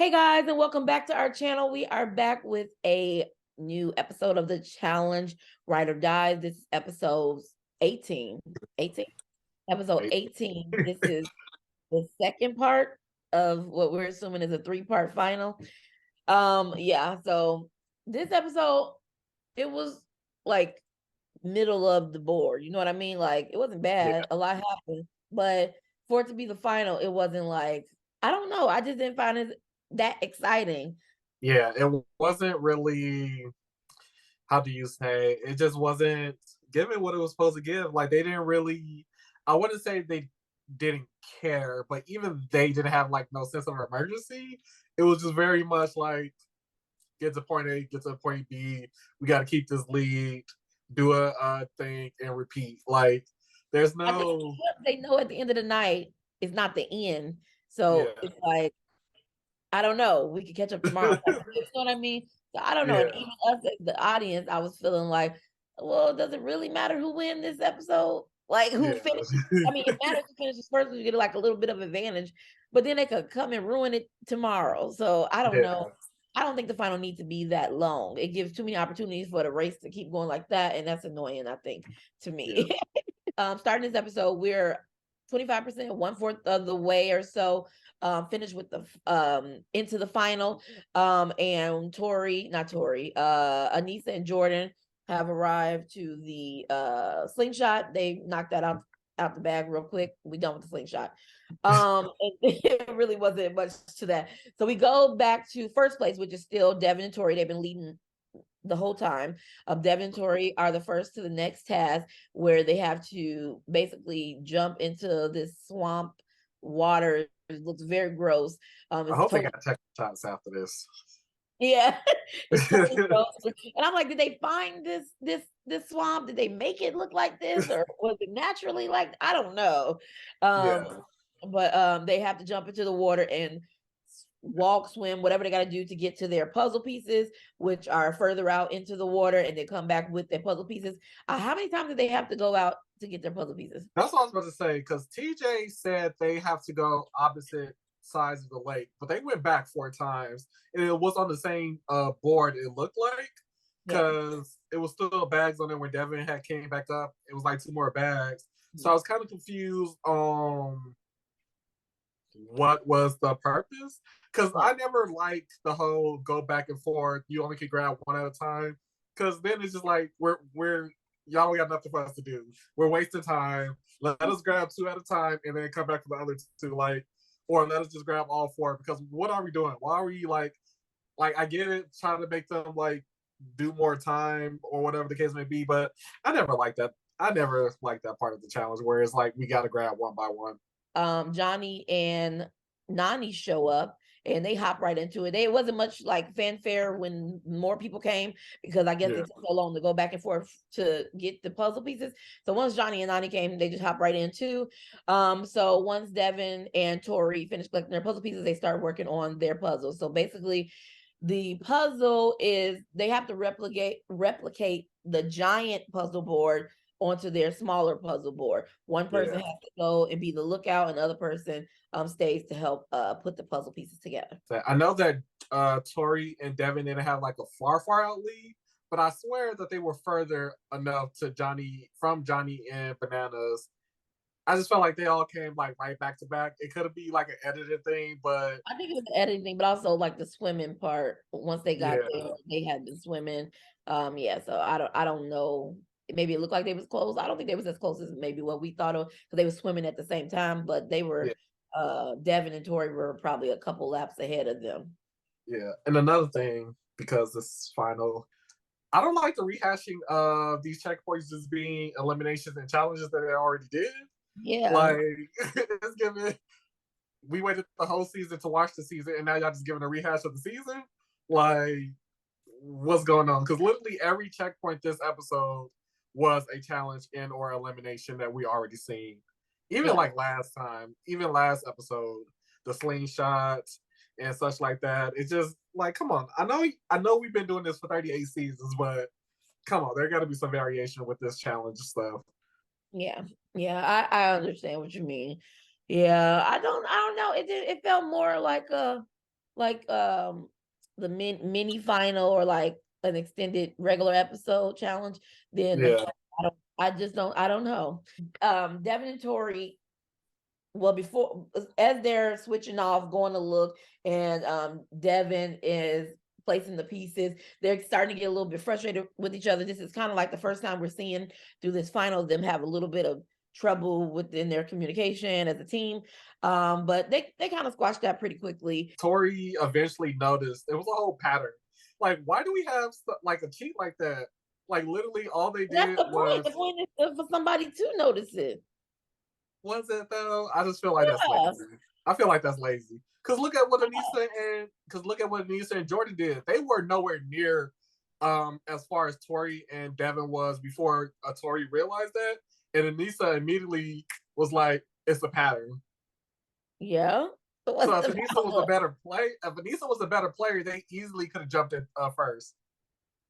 Hey guys, and welcome back to our channel. We are back with a new episode of the challenge, Ride or Die. This is episode 18. 18? Episode 18. This is the second part of what we're assuming is a three-part final. So this episode, it was like middle of the board. You know what I mean? Like it wasn't Yeah, bad. A lot happened, but for it to be the final, it wasn't like I don't know. I just didn't find it that exciting. yeah, it wasn't really, how do you say, it just wasn't giving what it was supposed to give. Like they didn't really, I wouldn't say they didn't care, but even they didn't have like no sense of emergency. It was just very much like get to point A, get to point B. We got to keep this lead, do a thing, and repeat. Like there's I think no, they know at the end of the night it's not the end. So yeah, it's like, I don't know. We could catch up tomorrow. You know what I mean? So I don't know. And yeah, even us as the audience, I was feeling like, well, does it really matter who wins this episode? Like who yeah, finishes? I mean, it matters who finishes first because you get like a little bit of advantage, but then they could come and ruin it tomorrow. So I don't know. yeah, I don't think the final needs to be that long. It gives too many opportunities for the race to keep going like that, and that's annoying, I think, to yeah. me. Starting this episode, we're 25%, one-fourth of the way or so finished with the into the final. And Anissa and Jordan have arrived to the slingshot. They knocked that out the bag real quick. We done with the slingshot. And it really wasn't much to that. So we go back to first place, which is still Devin and Tori. They've been leading the whole time. Devin and Tori are the first to the next task where they have to basically jump into this swamp water. It looks very gross. I It's hope they totally, got tech shots after this. yeah, it's totally gross. And I'm like, did they find this swamp? Did they make it look like this, or was it naturally like? I don't know. Yeah. But they have to jump into the water and walk, swim, whatever they got to do to get to their puzzle pieces, which are further out into the water, and they come back with their puzzle pieces. How many times do they have to go out to get their puzzle pieces? That's what I was about to say, because TJ said they have to go opposite sides of the lake, but they went back 4 times, and it was on the same board, it looked like, Yeah. because it was still bags on there when Devin had came back up. It was like 2 more bags. So Mhm. I was kind of confused on what was the purpose, because Yeah. I never liked the whole go back and forth, you only can grab one at a time, because then it's just like we're y'all only got nothing for us to do, we're wasting time. Let us grab 2 at a time and then come back for the other two, like, or let us just grab all four, because what are we doing? Why are we like I get it, trying to make them like do more time or whatever the case may be, but I never liked that. I never liked that part of the challenge where it's like we got to grab one by one. Johnny and Nani show up and they hop right into it. It wasn't much like fanfare when more people came because I guess Yeah. it took so long to go back and forth to get the puzzle pieces. So once Johnny and Nani came, they just hop right in too. So once Devin and Tori finished collecting their puzzle pieces, they start working on their puzzle. So basically, the puzzle is they have to replicate the giant puzzle board onto their smaller puzzle board. One person Yeah. has to go and be the lookout, and the other person stays to help put the puzzle pieces together. I know that Tori and Devin didn't have like a far out lead, but I swear that they were further enough to Johnny and Bananas. I just felt like they all came like right back to back. It could be like an edited thing, but I think it was the editing, but also like the swimming part. Once they got yeah, there, they had been swimming. Yeah, so I don't know. Maybe it looked like they was close. I don't think they was as close as maybe what we thought of because they were swimming at the same time, but they yeah, were Devin and Tori were probably a couple laps ahead of them. yeah. And another thing, because this is final, I don't like the rehashing of these checkpoints just being eliminations and challenges that they already did. Yeah. Like it's giving, we waited the whole season to watch the season, and now y'all just giving a rehash of the season. Like, what's going on? Because literally every checkpoint this episode was a challenge and or elimination that we already seen. Even Yeah. like last time, even last episode, the slingshots and such like that. It's just like, come on. I know we've been doing this for 38 seasons, but come on, there got to be some variation with this challenge stuff. Yeah, yeah, I understand what you mean. Yeah, I don't know. It felt more like like the mini final or like an extended regular episode challenge, then Yeah. I don't know. Devin and Tori, well, before as they're switching off, going to look, and Devin is placing the pieces, they're starting to get a little bit frustrated with each other. This is kind of like the first time we're seeing through this final them have a little bit of trouble within their communication as a team. But they kind of squashed that pretty quickly. Tori eventually noticed it was a whole pattern. Like, why do we have like a cheat like that? Like, literally, all they That's did the point. was The point is for somebody to notice it. was it though? I just feel like that's lazy. I feel like that's lazy. Cause look at what Anissa and Jordan did. They were nowhere near as far as Tori and Devin was before Tori realized that. And Anissa immediately was like, it's a pattern. Yeah. So if Anissa was a better player, they easily could have jumped in first.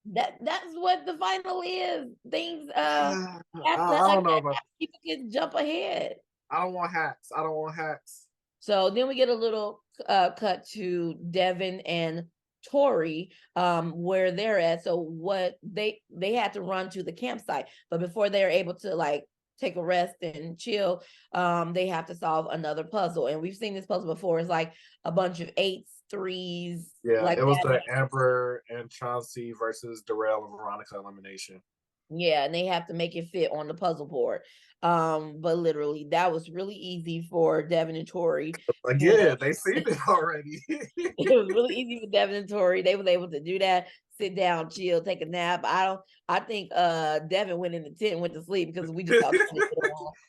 That's what the final is. Things I don't know about people can jump ahead. I don't want hacks. So then we get a little cut to Devin and Tori, where they're at. So what they had to run to the campsite, but before they're able to like take a rest and chill, they have to solve another puzzle. And we've seen this puzzle before. It's like a bunch of 8s, 3s. Yeah, like it was the Amber and Chauncey versus Darrell and Veronica elimination. Yeah, and they have to make it fit on the puzzle board. But literally that was really easy for Devin and Tori. Again, they seen it already. It was really easy for Devin and Tori. They was able to do that, sit down, chill, take a nap. I think Devin went in the tent and went to sleep because we just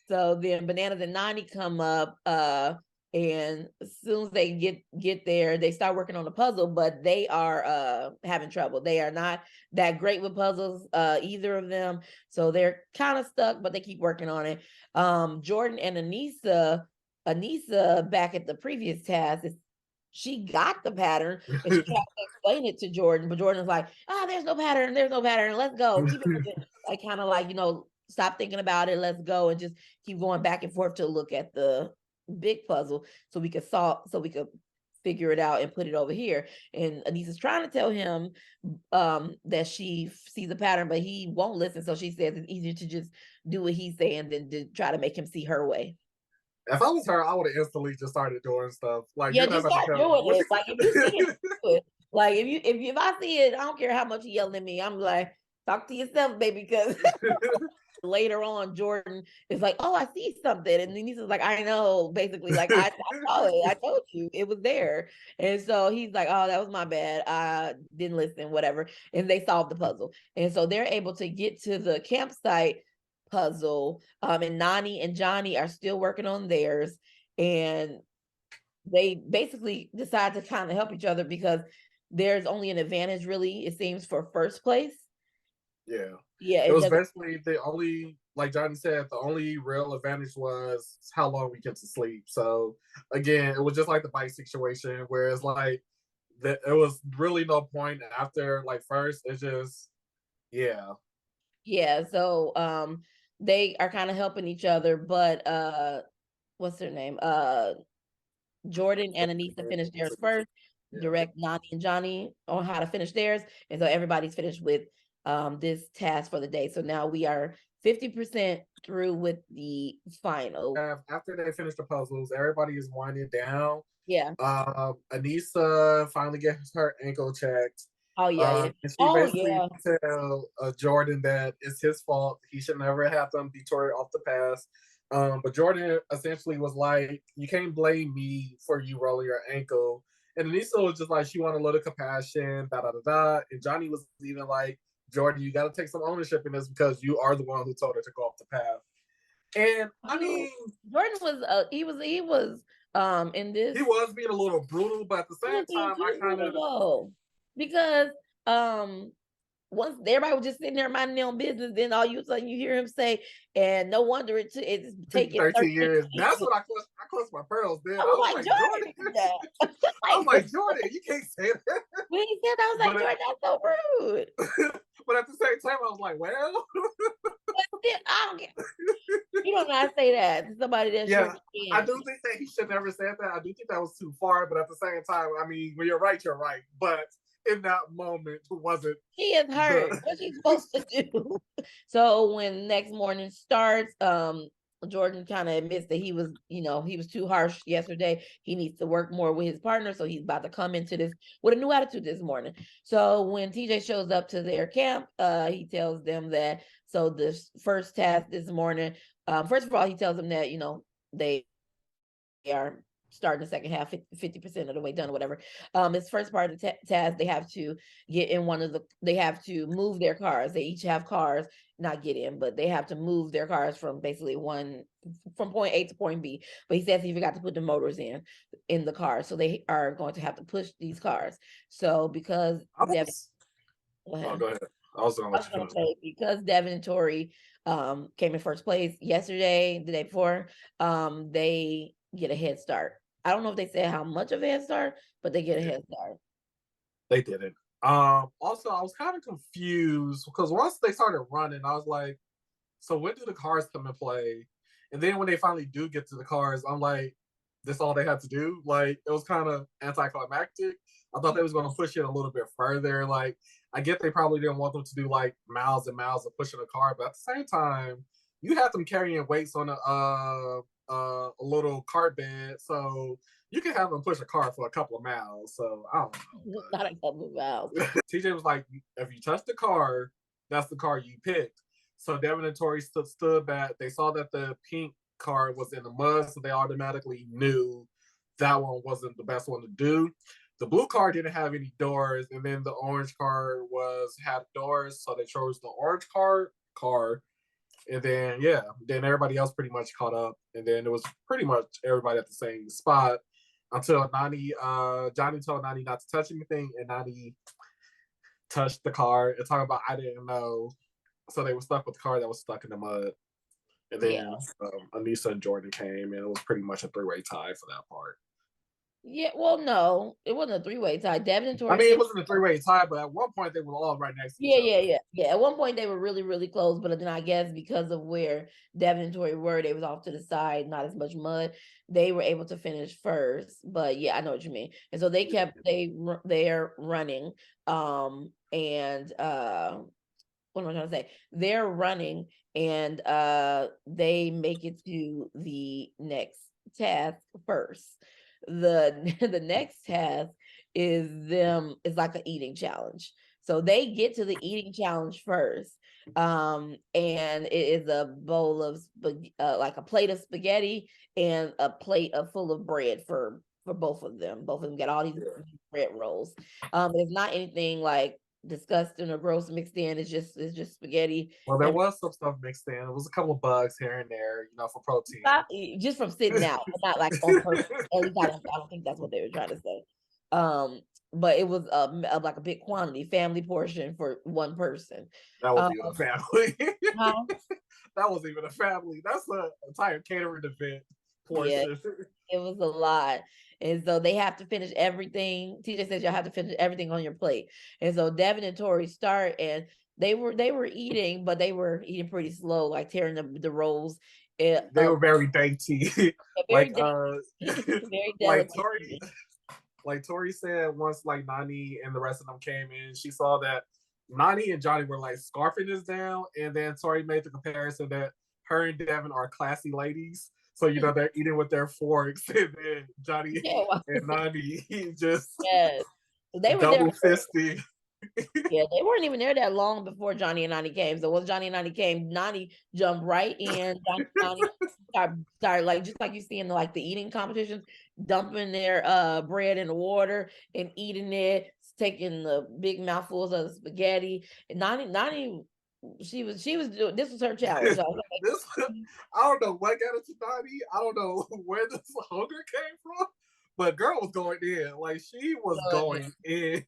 so then Bananas and Nany come up, and as soon as they get there, they start working on the puzzle, but they are having trouble. They are not that great with puzzles, either of them. So they're kind of stuck, but they keep working on it. Jordan and Anissa back at the previous task, she got the pattern and she tried to explain it to Jordan, but Jordan's like, there's no pattern, let's go. Keep it like kind of like, stop thinking about it, let's go, and just keep going back and forth to look at the big puzzle so we could figure it out and put it over here. And Anissa's trying to tell him that she sees a pattern, but he won't listen. So she says it's easier to just do what he's saying than to try to make him see her way. If I was her, I would have instantly just started doing stuff. Like, yeah, just start doing it. Like if you see it, like if I see it, I don't care how much you yell at me. I'm like, talk to yourself, baby, because later on, Jordan is like, oh, I see something. And then he's like, I know, basically, like, I saw it. I told you it was there. And so he's like, oh, that was my bad. I didn't listen, whatever. And they solved the puzzle. And so they're able to get to the campsite puzzle. And Nany and Johnny are still working on theirs. And they basically decide to kind of help each other because there's only an advantage, really, it seems, for first place. Yeah. Yeah. It was basically the only, like Johnny said, the only real advantage was how long we get to sleep. So again, it was just like the bike situation where it's like it was really no point after like first. It's just yeah. So they are kind of helping each other, but what's her name? Jordan and Anissa finished theirs first. Direct Nany and Johnny on how to finish theirs, and so everybody's finished with this task for the day. So now we are 50% through with the final. After they finish the puzzles, everybody is winding down. Yeah. Anissa finally gets her ankle checked. Oh yeah. And she basically tell Jordan that it's his fault. He should never have them detour off the path. But Jordan essentially was like, you can't blame me for you rolling your ankle. And Anissa was just like, she wanted a little compassion, And Johnny was even like, Jordan, you got to take some ownership in this because you are the one who told her to go off the path. And I mean, Jordan was he was in this. He was being a little brutal, but at the same time, I kind of because once everybody was just sitting there minding their own business, then all of a sudden you hear him say, and no wonder it's taking 13 years. That's what I clutched my pearls. Then I was like, Jordan. I was like, Jordan, you can't say that. When he said that, I was like, Jordan, that's so rude. But at the same time, I was like, well, I don't care. You don't not say that to somebody that's Yeah, your I friend. do think that he should never said that. I do think that was too far, but at the same time, I mean, when you're right, you're right. But in that moment, it wasn't She is hurt. the. What's she supposed to do? So when next morning starts, Jordan kind of admits that he was, he was too harsh yesterday. He needs to work more with his partner. So he's about to come into this with a new attitude this morning. So when TJ shows up to their camp, he tells them that, so the first task this morning, first of all, he tells them that, they are starting the second half 50% of the way done or whatever. This first part of the task, they have to get in they have to move their cars. They each have cars, not get in, but they have to move their cars from basically from point A to point B. But he says he forgot to put the motors in the car. So they are going to have to push these cars. So because I Devin, was, go oh, ahead. go ahead. I was gonna I let was you gonna finish. say, because Devin and Tori came in first place yesterday, the day before, they get a head start. I don't know if they said how much of a head start, but they get a head start. They didn't. Also, I was kind of confused because once they started running, I was like, so when do the cars come and play? And then when they finally do get to the cars, I'm like, this all they had to do? Like, it was kind of anticlimactic. I thought they was going to push it a little bit further. Like, I get they probably didn't want them to do like miles and miles of pushing a car, but at the same time, you had them carrying weights on a little cart bed, so you can have them push a car for a couple of miles. So I don't know. Not a couple of miles. TJ was like, if you touch the car, that's the car you picked. So Devin and Tori stood back. They saw that the pink car was in the mud, so they automatically knew that one wasn't the best one to do. The blue car didn't have any doors, and then the orange car had doors, so they chose the orange car. And then then everybody else pretty much caught up, and then it was pretty much everybody at the same spot until Johnny told Nani not to touch anything, and Nani touched the car and talking about I didn't know. So they were stuck with the car that was stuck in the mud. And then Anissa and Jordan came, and it was pretty much a three-way tie for that part. Yeah, well, no, it wasn't a three-way tie. Devin and Tori. I mean, it wasn't a three-way tie, but at one point they were all right next to each other. Yeah. At one point they were really, really close, but then I guess because of where Devin and Tori were, they was off to the side, not as much mud. They were able to finish first, but yeah, I know what you mean. And so they kept they're running, and what am I trying to say? They're running, and they make it to the next task first. The next task is like an eating challenge. So they get to the eating challenge first. And it is a bowl of like a plate of spaghetti and a plate full of bread for both of them. Both of them get all these bread rolls. It's not anything like disgusting or gross mixed in. It's just spaghetti. Well, there was some stuff mixed in. It was a couple of bugs here and there, for protein. Just from sitting out, but not like on purpose. At least I don't think that's what they were trying to say. But it was like a big quantity, family portion for one person. That wasn't even a family. That wasn't even a family. That's an entire catering event portion. Yeah, it was a lot. And so they have to finish everything. TJ says you'll have to finish everything on your plate. And so Devin and Tori start, and they were eating, but they were eating pretty slow, like tearing the rolls. They were very dainty. Very Tori. Like Tori said, once like Nani and the rest of them came in, she saw that Nani and Johnny were like scarfing this down, and then Tori made the comparison that her and Devin are classy ladies. So they're eating with their forks, and then Johnny and Nani just they were double fisting. Yeah, they weren't even there that long before Johnny and Nani came. So once Johnny and Nani came, Nani jumped right in. Nani started like just like you see in like the eating competitions, dumping their bread in the water and eating it, taking the big mouthfuls of the spaghetti. And Nani, she was doing this was her challenge. I don't know what got into Nani. I don't know where this hunger came from. But girl was going in, like she was going in.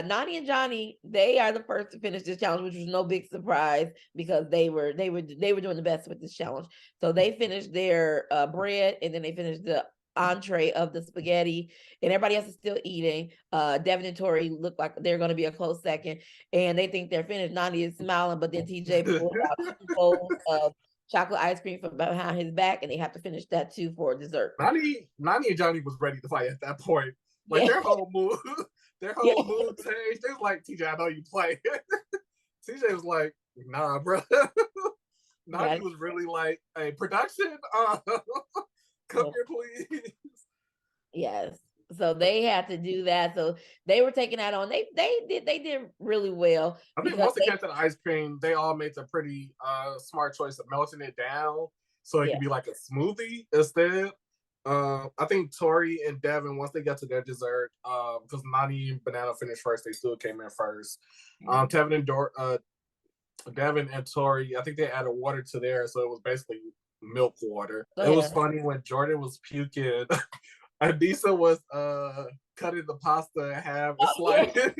Nani and Johnny, they are the first to finish this challenge, which was no big surprise because they were doing the best with this challenge. So they finished their bread, and then they finished the entree of the spaghetti, and everybody else is still eating. Devin and Tori look like they're going to be a close second, and they think they're finished. Nani is smiling, but then TJ pulled out 2 bowls of chocolate ice cream from behind his back, and they have to finish that too for dessert. Nani and Johnny was ready to fight at that point. Like Yeah. their whole mood, Yeah. changed. They was like, TJ, I know you play. TJ was like, nah, bro. Nani Yeah. was really like, hey, production, come Yeah. here, please. Yes. So they had to do that. So they were taking that on. They did really well I think because once it came to the ice cream, they all made the pretty smart choice of melting it down so it yeah. could be like a smoothie instead. I think Tori and Devin, once they got to their dessert, because Nani and Banana finished first, they still came in first. Devin and Tori, I think they added water to theirs, so it was basically milk water. Go It was ahead. funny when Jordan was puking. Anissa was cutting the pasta in half and sliding.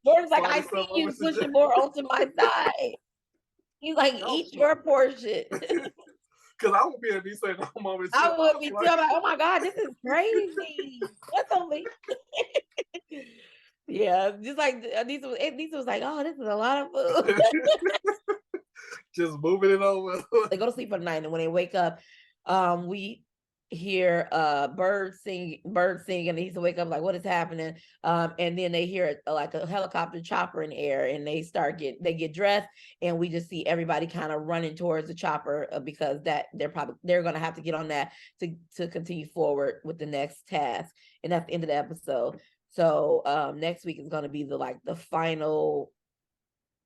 Jordan's like, sliding I some see you over to pushing Jordan. more onto my side. He's like, No, eat your portion. because I would be Anissa in that moment too. I would be too. Like, I'm like, oh my God, this is crazy. What's on me? Yeah, just like Anissa was like, oh, this is a lot of food. just moving it over. They go to sleep for the night, and when they wake up, we hear birds sing, and he used to wake up like, what is happening? And then they hear like a helicopter chopper in the air, and they get dressed, and we just see everybody kind of running towards the chopper because that they're gonna have to get on that to continue forward with the next task, and that's the end of the episode. So next week is gonna be the final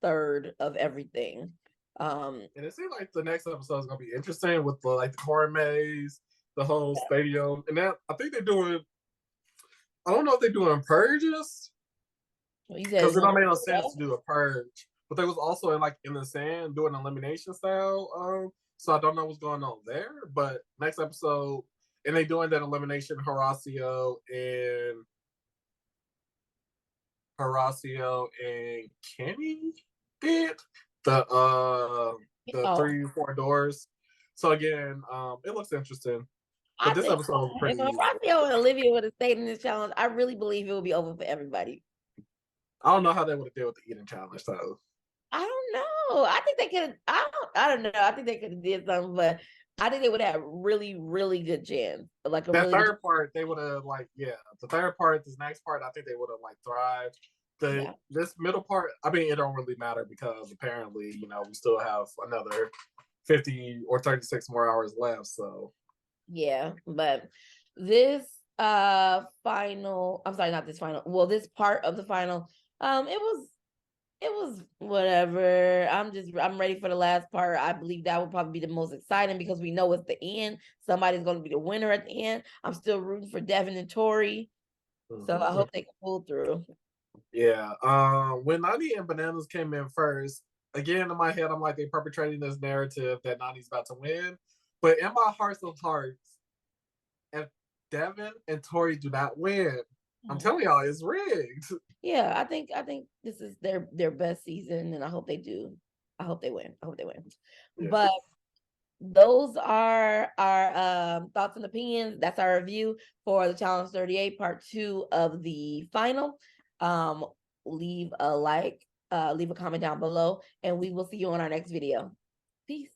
third of everything. And it seems like the next episode is gonna be interesting with the corn maze, the whole stadium, and that I think they're doing. I don't know if they're doing purges because it don't make no sense to do a purge. But they was also in the sand doing elimination style. So I don't know what's going on there. But next episode, and they doing that elimination Horacio and Kenny did the 3-4 doors. So again, it looks interesting. But this episode was pretty. If Horacio and Olivia would have stayed in this challenge, I really believe it would be over for everybody. I don't know how they would have dealt with the eating challenge though. I don't know. I think they could. I don't know. I think they could have did something, but I think they would have really, really good chance. Like that third part, they would have the third part, this next part, I think they would have thrived. This middle part, I mean, it don't really matter because apparently, we still have another 50 or 36 more hours left. So yeah, but this final, I'm sorry, not this final. Well, this part of the final, it was whatever. I'm ready for the last part. I believe that will probably be the most exciting because we know it's the end. Somebody's going to be the winner at the end. I'm still rooting for Devin and Tori. So I hope they can pull through. Yeah. When Nani and Bananas came in first, again in my head, I'm like, they're perpetrating this narrative that Nani's about to win. But in my heart of hearts, if Devin and Tori do not win, I'm telling y'all, it's rigged. Yeah, I think this is their best season, and I hope they do. I hope they win. Yeah. But those are our thoughts and opinions. That's our review for the Challenge 38 Part 2 of the final. Leave a like, leave a comment down below, and we will see you on our next video. Peace.